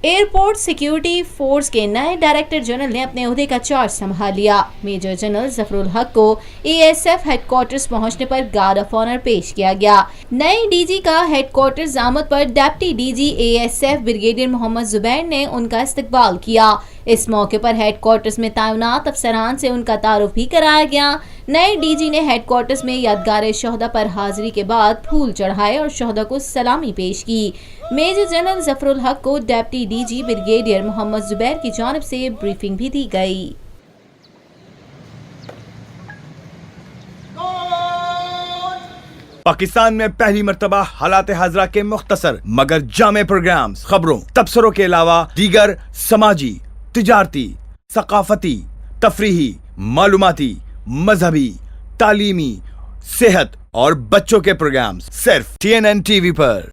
Airport security force के नए director general ने अपने ओहदे का चार्ज संभाल लिया। मेजर जनरल जफरुल हक को ASF हेडक्वार्टर्स पहुंचने पर गार्ड ऑफ ऑनर पेश किया गया। नए डीजी का हेडक्वार्टर्स आमद पर deputy DG ASF brigadier Mohammad Zubair ने उनका इस्तकबाल किया। इस मौके पर हेडक्वार्टर्स में तैनात अफसरान से उनका तारुफ भी कराया गया। नए डीजी ने हेडक्वार्टर्स में यादगार शोहदा पर हाजिरी के बाद फूल चढ़ाए और शोहदा को सलामी पेश की। मेजर जनरल जफरुल हक को deputy DG brigadier Mohammad Zubair की जानिब से ब्रीफिंग भी दी गई। पाकिस्तान में पहली मर्तबा हालात हाजरा के मुख्तसर मगर जामे प्रोग्राम्स, खबरों, तबसरों के अलावा दीगर समाजी, तिजारती, सकाफती, तफरीही, मालूमाती, मजहबी, तालीमी, सेहत और बच्चों के प्रोग्राम्स सिर्फ TNN TV पर।